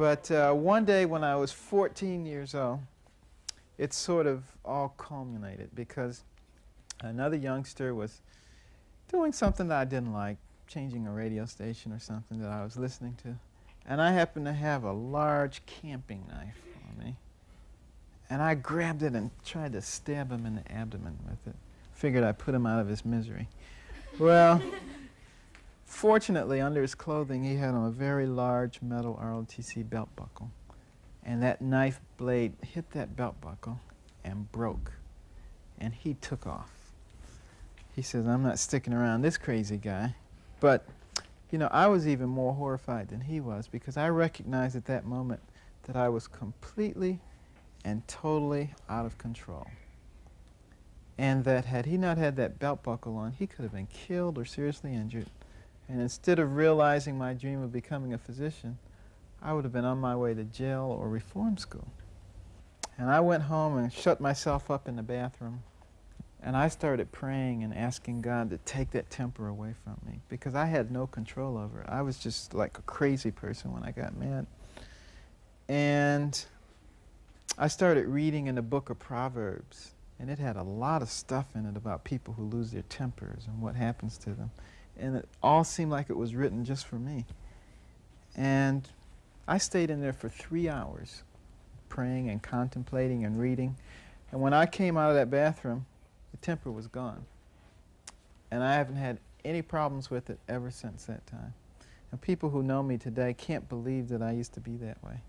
But one day when I was 14 years old, it sort of all culminated because another youngster was doing something that I didn't like, changing a radio station or something that I was listening to. And I happened to have a large camping knife on me. And I grabbed it and tried to stab him in the abdomen with it. Figured I'd put him out of his misery. Well, fortunately, under his clothing, he had on a very large metal ROTC belt buckle. And that knife blade hit that belt buckle and broke. And he took off. He says, I'm not sticking around this crazy guy. But, you know, I was even more horrified than he was because I recognized at that moment that I was completely and totally out of control. And that had he not had that belt buckle on, he could have been killed or seriously injured. And instead of realizing my dream of becoming a physician, I would have been on my way to jail or reform school. And I went home and shut myself up in the bathroom. And I started praying and asking God to take that temper away from me because I had no control over it. I was just like a crazy person when I got mad. And I started reading in the book of Proverbs, and it had a lot of stuff in it about people who lose their tempers and what happens to them. And it all seemed like it was written just for me. And I stayed in there for 3 hours, praying and contemplating and reading. And when I came out of that bathroom, the temper was gone. And I haven't had any problems with it ever since that time. And people who know me today can't believe that I used to be that way.